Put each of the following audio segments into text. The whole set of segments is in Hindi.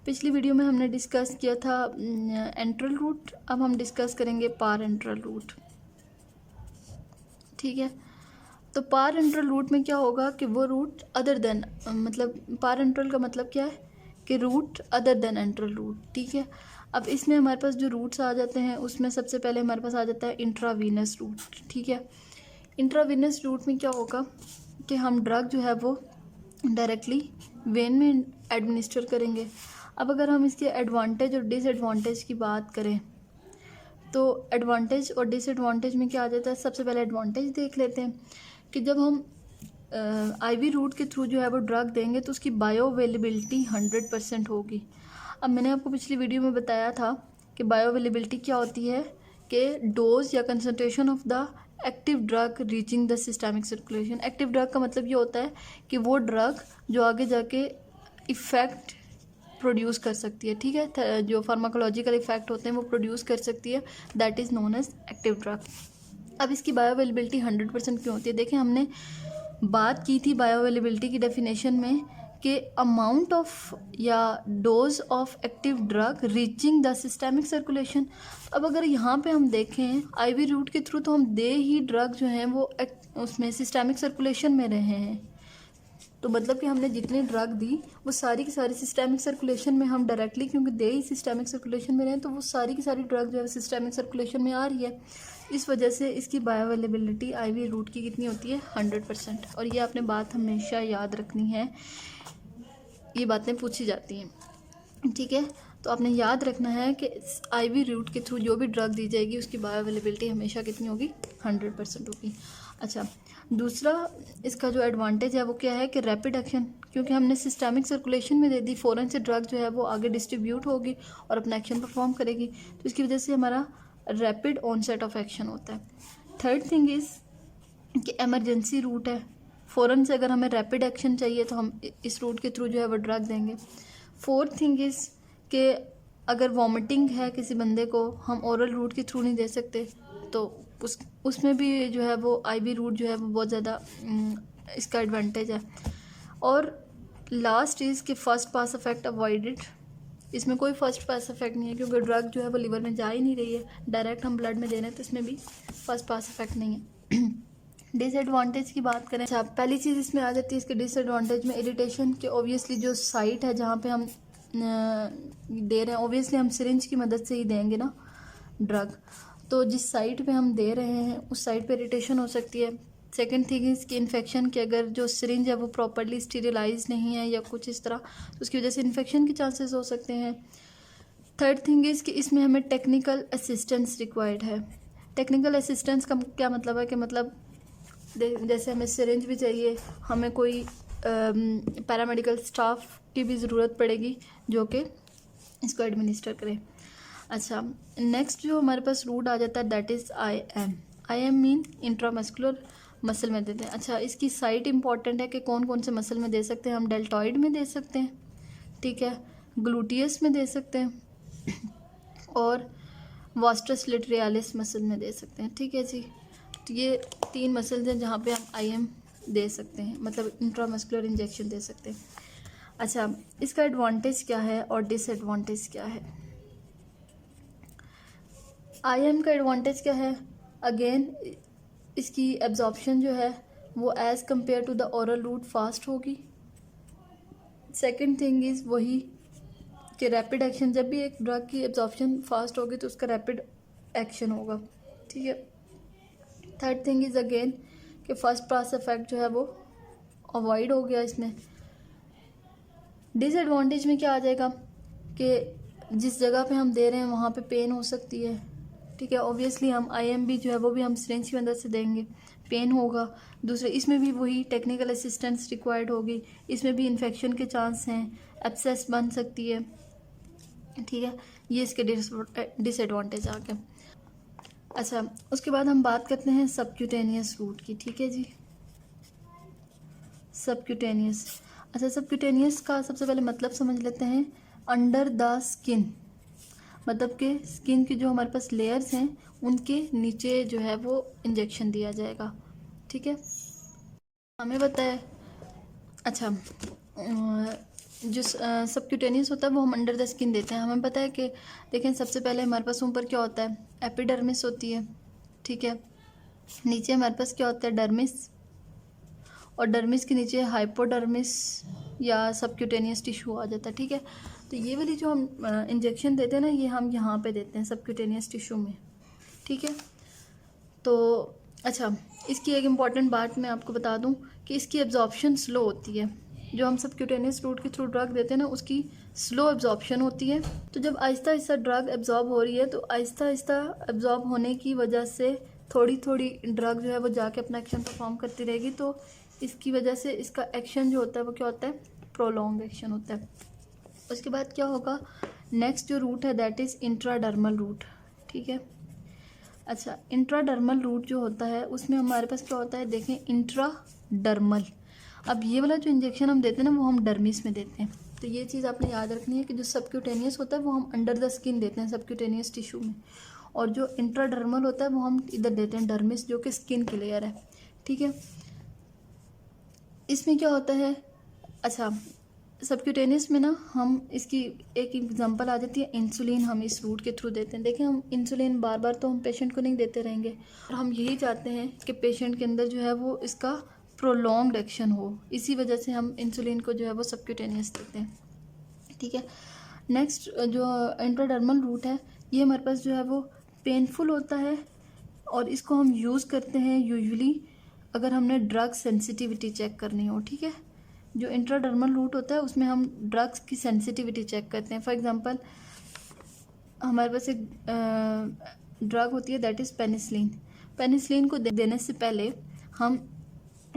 पिछली वीडियो में हमने डिस्कस किया था एंट्रल रूट, अब हम डिस्कस करेंगे पार एंट्रल रूट। ठीक है, तो पार एंट्रल रूट में क्या होगा कि वो रूट अदर देन, मतलब पार एंट्रल का मतलब क्या है कि route other than enteral route. ठीक है, अब इसमें हमारे पास जो रूट्स आ जाते हैं उसमें सबसे पहले हमारे पास आ जाता है इंट्रावीनस रूट। ठीक है, इंट्रावीनस रूट में क्या होगा कि हम ड्रग जो है वो डायरेक्टली वेन में एडमिनिस्टर करेंगे। अब अगर हम इसके एडवांटेज और डिसएडवांटेज की बात करें तो एडवांटेज और डिसएडवांटेज में क्या आ जाता है, सबसे पहले एडवांटेज देख लेते हैं कि जब हम आईवी रूट के थ्रू जो है वो ड्रग देंगे तो उसकी बायो अवेलेबिलिटी 100% होगी। अब मैंने आपको पिछली वीडियो में बताया था कि बायो अवेलेबिलिटी क्या होती है कि डोज या concentration of the active drug reaching the systemic circulation. Active drug का मतलब ये होता है कि वो ड्रग जो आगे जाके इफ़ेक्ट प्रोड्यूस कर सकती है। ठीक है, जो फार्माकोलॉजिकल इफेक्ट होते हैं वो प्रोड्यूस कर सकती है, that is known as active drug. अब इसकी बायो अवेलेबिलिटी 100% क्यों होती है? देखिए, हमने बात की थी बायो अवेलेबिलिटी की डेफिनेशन में कि अमाउंट ऑफ या dose of active drug reaching the systemic circulation. अब अगर यहाँ पे हम देखें आईवी रूट के थ्रू तो हम दे ही ड्रग जो हैं वो उसमें सिस्टमिक सर्कुलेशन में रहे हैं, तो मतलब कि हमने जितनी ड्रग दी वो सारी की सारी सिस्टमिक सर्कुलेशन में हम डायरेक्टली, क्योंकि दे ही सिस्टमिक सर्कुलेशन में रहे तो वो सारी की सारी ड्रग जो है सिस्टमिक सर्कुलेशन में आ रही है। इस वजह से इसकी बायो अवेलेबिलिटी आईवी रूट की कितनी होती है? 100%। और ये आपने बात हमेशा याद रखनी है, ये बातें पूछी जाती हैं। ठीक है, तो आपने याद रखना है कि आईवी रूट के थ्रू जो भी ड्रग दी जाएगी उसकी बायो अवेलेबिलिटी हमेशा कितनी होगी? 100% होगी। अच्छा, दूसरा इसका जो एडवांटेज है वो क्या है कि रैपिड एक्शन, क्योंकि हमने सिस्टमिक सर्कुलेशन में दे दी, फ़ौरन से ड्रग जो है वो आगे डिस्ट्रीब्यूट होगी और अपना एक्शन परफॉर्म करेगी, तो इसकी वजह से हमारा रैपिड ऑनसेट ऑफ एक्शन होता है। थर्ड थिंग इज़ कि एमरजेंसी रूट है, फ़ौरन से अगर हमें रैपिड एक्शन चाहिए तो हम इस रूट के थ्रू जो है वो ड्रग देंगे। फोर्थ थिंग इज़ कि अगर वॉमिटिंग है किसी बंदे को, हम ओरल रूट के थ्रू नहीं दे सकते, तो उसमें भी जो है वो आईवी रूट जो है वो बहुत ज़्यादा इसका एडवांटेज है। और लास्ट इज़ कि फ़र्स्ट पास इफेक्ट अवॉइडेड, इसमें कोई फर्स्ट पास इफेक्ट नहीं है क्योंकि ड्रग जो है वो लिवर में जा ही नहीं रही है, डायरेक्ट हम ब्लड में दे रहे हैं, तो इसमें भी फर्स्ट पास इफेक्ट नहीं है। डिसएडवांटेज की बात करें, अच्छा पहली चीज़ इसमें आ जाती है इसके डिसएडवांटेज में इरिटेशन, कि ऑब्वियसली जो साइट है जहाँ पे हम दे रहे हैं, ऑब्वियसली हम सिरिंज की मदद से ही देंगे ना ड्रग, तो जिस साइट पे हम दे रहे हैं उस साइट पे इरिटेशन हो सकती है। सेकेंड थिंग इसकी इन्फेक्शन, कि अगर जो सिरिंज है वो प्रॉपरली स्टीरिलाइज नहीं है या कुछ इस तरह, तो उसकी वजह से इन्फेक्शन के चांसेस हो सकते हैं। थर्ड थिंग इज़ कि इसमें हमें टेक्निकल असिस्टेंस रिक्वायर्ड है। टेक्निकल असिस्टेंस का क्या मतलब है कि मतलब जैसे हमें सिरिंज भी चाहिए, हमें कोई पैरामेडिकल स्टाफ की भी ज़रूरत पड़ेगी जो कि इसको एडमिनिस्टर करे। अच्छा, नेक्स्ट जो हमारे पास रूट आ जाता है that is I am mean intramuscular muscle में देते हैं। अच्छा, इसकी साइट इंपॉर्टेंट है कि कौन कौन से मसल में दे सकते हैं हम, डेल्टॉइड में दे सकते हैं, ठीक है, ग्लूटियस में दे सकते हैं और वास्टस लिटरियालिस मसल में दे सकते हैं। ठीक है जी, तो ये 3 मसल्स हैं जहाँ पे हम आईएम दे सकते हैं, मतलब इंट्रामस्कुलर इंजेक्शन दे सकते हैं। अच्छा, इसका एडवांटेज क्या है और डिसएडवांटेज क्या है? आईएम का एडवांटेज क्या है? अगेन इसकी एब्जॉर्प्शन जो है वो as compare to the oral route fast होगी। सेकेंड थिंग इज़ वही कि रैपिड एक्शन, जब भी एक ड्रग की एब्जॉर्प्शन फास्ट होगी तो उसका रैपिड एक्शन होगा। ठीक है, थर्ड थिंग इज़ अगेन कि फर्स्ट पास इफेक्ट जो है वो अवॉइड हो गया इसमें। डिसएडवांटेज में क्या आ जाएगा कि जिस जगह पे हम दे रहे हैं वहाँ पे पेन हो सकती है। ठीक है, ऑब्वियसली हम आईएमबी जो है वो भी हम सिरिंज की मदद से देंगे, पेन होगा। दूसरे इसमें भी वही टेक्निकल असिस्टेंस रिक्वायर्ड होगी, इसमें भी इन्फेक्शन के चांस हैं, एब्सेस बन सकती है। ठीक है, ये इसके डिसएडवांटेज आ गए। अच्छा, उसके बाद हम बात करते हैं सबक्यूटेनियस रूट की। ठीक है जी, सबक्यूटेनियस। अच्छा, सबक्यूटेनियस का सबसे पहले मतलब समझ लेते हैं। अंडर द स्किन, मतलब कि स्किन की जो हमारे पास लेयर्स हैं उनके नीचे जो है वो इंजेक्शन दिया जाएगा। ठीक है, हमें बताया। अच्छा, जो सबक्यूटेनियस होता है वो हम अंडर द स्किन देते हैं। हमें पता है कि देखें सबसे पहले हमारे पास ऊपर क्या होता है, एपिडर्मिस होती है, ठीक है। नीचे हमारे पास क्या होता है, डर्मिस, और डर्मिस के नीचे हाइपोडर्मिस या सबक्यूटेनियस टिश्यू आ जाता है, ठीक है। तो ये वाली जो हम इंजेक्शन देते हैं ना, ये हम यहाँ पे देते हैं सबक्यूटेनियस टिश्यू में, ठीक है। तो अच्छा, इसकी एक इम्पॉर्टेंट बात मैं आपको बता दूं कि इसकी एब्जॉर्प्शन स्लो होती है। जो हम सबक्यूटेनियस रूट के थ्रू ड्रग देते हैं ना, उसकी स्लो एब्जॉर्प्शन होती है। तो जब आहिस्ता आहिस्ता ड्रग एब्जॉर्ब हो रही है, तो आहिस्ता आहिस्ता एब्जॉर्ब होने की वजह से थोड़ी थोड़ी ड्रग जो है वो जाके अपना एक्शन परफॉर्म करती रहेगी। तो इसकी वजह से इसका एक्शन जो होता है वो क्या होता है, प्रोलॉन्ग एक्शन होता है। उसके बाद क्या होगा, नेक्स्ट जो रूट है दैट इज़ इंट्राडर्मल रूट, ठीक है। अच्छा, इंट्राडर्मल रूट जो होता है उसमें हमारे पास क्या होता है, देखें इंट्राडर्मल। अब ये वाला जो इंजेक्शन हम देते हैं ना, वो हम डर्मिस में देते हैं। तो ये चीज़ आपने याद रखनी है कि जो सबक्यूटेनियस होता है वो हम अंडर द स्किन देते हैं सबक्यूटेनियस टिश्यू में, और जो इंट्राडर्मल होता है वो हम इधर देते हैं डर्मिस, जो कि स्किन की लेयर है, ठीक है। इसमें क्या होता है, अच्छा सबक्यूटेनियस में ना हम इसकी एक एग्जांपल आ जाती है, इंसुलिन हम इस रूट के थ्रू देते हैं। देखें, हम इंसुलिन बार बार तो हम पेशेंट को नहीं देते रहेंगे, और हम यही चाहते हैं कि पेशेंट के अंदर जो है वो इसका प्रोलॉन्ग्ड एक्शन हो, इसी वजह से हम इंसुलिन को जो है वो सबक्यूटेनियस देते हैं, ठीक है। नेक्स्ट जो इंट्राडर्मल रूट है, ये हमारे पास जो है वो पेनफुल होता है, और इसको हम यूज़ करते हैं यूजुअली अगर हमने ड्रग सेंसिटिविटी चेक करनी हो, ठीक है। जो इंट्राडर्मल रूट होता है उसमें हम ड्रग्स की सेंसिटिविटी चेक करते हैं। फॉर एग्जांपल हमारे पास एक ड्रग होती है दैट इज़ पेनिसिलिन। पेनिसिलिन को देने से पहले हम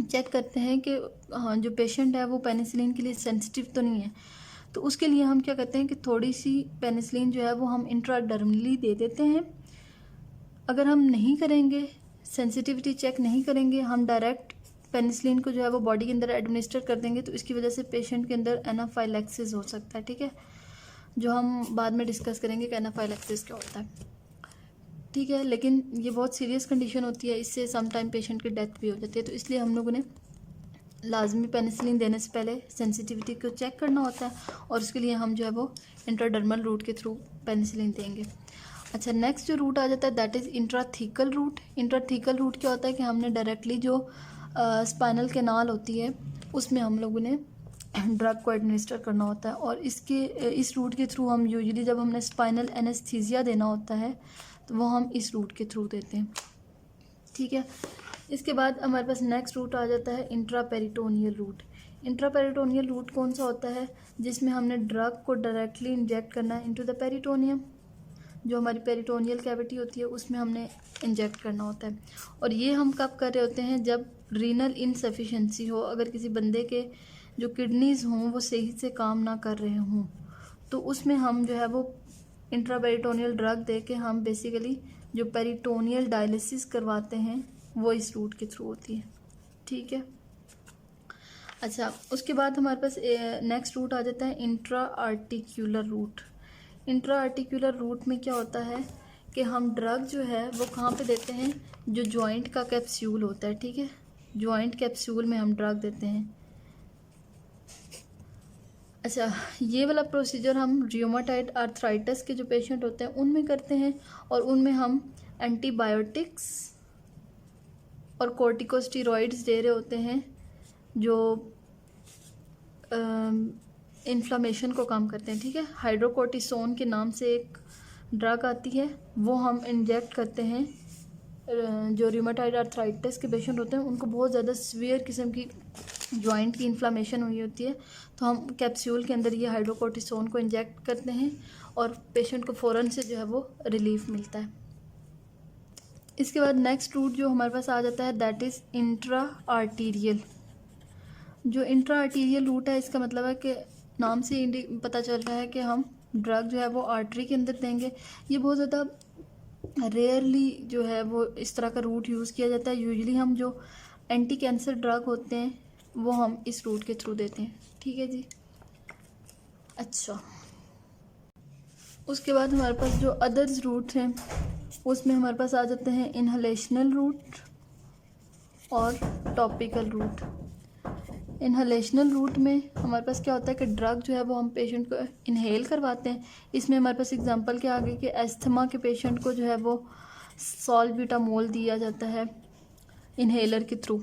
चेक करते हैं कि हाँ, जो पेशेंट है वो पेनिसिलिन के लिए सेंसिटिव तो नहीं है। तो उसके लिए हम क्या करते हैं कि थोड़ी सी पेनिसिलिन जो है वो हम इंट्राडर्मली दे देते हैं। अगर हम नहीं करेंगे, सेंसिटिविटी चेक नहीं करेंगे, हम डायरेक्ट पेनिसिलिन को जो है वो बॉडी के अंदर एडमिनिस्टर कर देंगे, तो इसकी वजह से पेशेंट के अंदर एनाफाइलैक्सिस हो सकता है, ठीक है। जो हम बाद में डिस्कस करेंगे कि एनाफाइलैक्सिस क्या होता है, ठीक है। लेकिन ये बहुत सीरियस कंडीशन होती है, इससे सम टाइम पेशेंट की डेथ भी हो जाती है। तो इसलिए हम लोगों ने लाजमी पेनिसिलिन देने से पहले सेंसिटिविटी को चेक करना होता है, और उसके लिए हम जो है वो इंट्राडर्मल रूट के थ्रू पेनिसिलिन देंगे। अच्छा, नेक्स्ट जो रूट आ जाता है that is intrathecal route. Intrathecal route क्या होता है कि हमने डायरेक्टली जो स्पाइनल कैनाल होती है उसमें हम लोगों ने ड्रग को एडमिनिस्टर करना होता है, और इस रूट के थ्रू हम यूजुअली जब हमने स्पाइनल एनेस्थीसिया देना होता है तो वो हम इस रूट के थ्रू देते हैं, ठीक है। इसके बाद हमारे पास नेक्स्ट रूट आ जाता है इंट्रापेरिटोनियल रूट। इंट्रापेरिटोनियल रूट कौन सा होता है, जिसमें हमने ड्रग को डायरेक्टली इंजेक्ट करना है इनटू द पेरिटोनियम। जो हमारी पेरिटोनियल कैविटी होती है उसमें हमने इंजेक्ट करना होता है, और ये हम कब कर रहे होते हैं, जब रीनल इनसफिशेंसी हो, अगर किसी बंदे के जो किडनीज़ हों वो सही से काम ना कर रहे हों, तो उसमें हम जो है वो इंट्रापेरिटोनियल ड्रग दे के हम बेसिकली जो पेरिटोनियल डायलिसिस करवाते हैं वो इस रूट के थ्रू होती है, ठीक है। अच्छा, उसके बाद हमारे पास नेक्स्ट रूट आ जाता है intra articular route. Intra articular route में क्या होता है कि हम ड्रग जो है वो कहाँ पे देते हैं, जो जॉइंट का कैप्सूल होता है, ठीक है। जॉइंट कैप्सूल में हम ड्रग देते हैं। अच्छा, ये वाला प्रोसीजर हम रियोमाटॉइड आर्थराइटिस के जो पेशेंट होते हैं उनमें करते हैं, और उनमें हम एंटीबायोटिक्स और कॉर्टिकोस्टेरॉइड्स दे रहे होते हैं जो इन्फ्लामेशन को कम करते हैं, ठीक है। हाइड्रोकोर्टिसोन के नाम से एक ड्रग आती है, वो हम इंजेक्ट करते हैं। जो रियोमाटॉइड आर्थराइटिस के पेशेंट होते हैं उनको बहुत ज़्यादा सीवियर किस्म की जॉइंट की इन्फ्लामेशन हुई होती है, तो हम कैप्सूल के अंदर ये हाइड्रोकोर्टिसोन को इंजेक्ट करते हैं, और पेशेंट को फ़ौरन से जो है वो रिलीफ मिलता है। इसके बाद नेक्स्ट रूट जो हमारे पास आ जाता है दैट इज़ इंट्रा आर्टीरियल। जो इंट्रा आर्टीरियल रूट है, इसका मतलब है कि नाम से ही पता चल रहा है कि हम ड्रग जो है वो आर्टरी के अंदर देंगे। ये बहुत ज़्यादा रेयरली जो है वो इस तरह का रूट यूज़ किया जाता है। यूजुअली हम जो एंटी कैंसर ड्रग होते हैं वो हम इस रूट के थ्रू देते हैं, ठीक है जी। अच्छा, उसके बाद हमारे पास जो अदर्स रूट हैं उसमें हमारे पास आ जाते हैं इन्हलेशनल रूट और टॉपिकल रूट। इन्हेलेशनल रूट में हमारे पास क्या होता है कि ड्रग जो है वो हम पेशेंट को इनहेल करवाते हैं। इसमें हमारे पास एग्जांपल क्या आ गई कि एस्थमा के पेशेंट को जो है वो सॉल्ब्यूटामोल दिया जाता है इन्हेलर के थ्रू,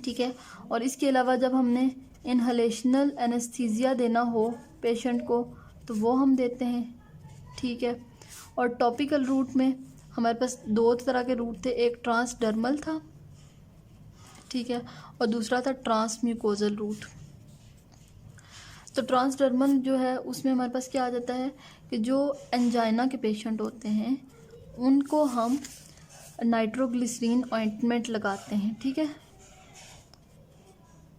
ठीक है। और इसके अलावा जब हमने इन्हेलेशनल एनेस्थीसिया देना हो पेशेंट को तो वो हम देते हैं, ठीक है। और टॉपिकल रूट में हमारे पास दो तरह के रूट थे, एक ट्रांसडर्मल था, ठीक है, और दूसरा था ट्रांसम्यूकोजल रूट। तो ट्रांसडर्मल जो है उसमें हमारे पास क्या आ जाता है कि जो एंजाइना के पेशेंट होते हैं उनको हम नाइट्रोग्लिसरीन ऑइंटमेंट लगाते हैं, ठीक है।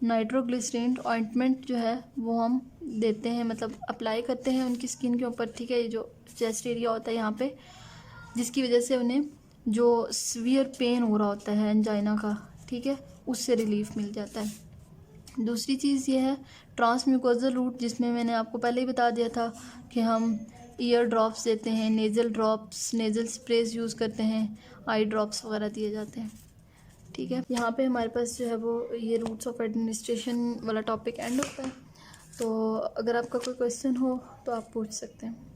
नाइट्रोग्लिसरीन ऑइंटमेंट जो है वो हम देते हैं, मतलब अप्लाई करते हैं उनकी स्किन के ऊपर, ठीक है। ये जो चेस्ट एरिया होता है यहाँ पे, जिसकी वजह से उन्हें जो सीवियर पेन हो रहा होता है एंजाइना का, ठीक है, उससे रिलीफ मिल जाता है। दूसरी चीज़ ये है ट्रांसम्यूकोजल रूट, जिसमें मैंने आपको पहले ही बता दिया था कि हम ईयर ड्रॉप्स देते हैं, nasal drops, nasal sprays use करते हैं, आई ड्रॉप्स वगैरह दिए जाते हैं, ठीक है। यहाँ पे हमारे पास जो है वो ये रूट्स ऑफ एडमिनिस्ट्रेशन वाला टॉपिक एंड होता है। तो अगर आपका कोई क्वेश्चन हो तो आप पूछ सकते हैं।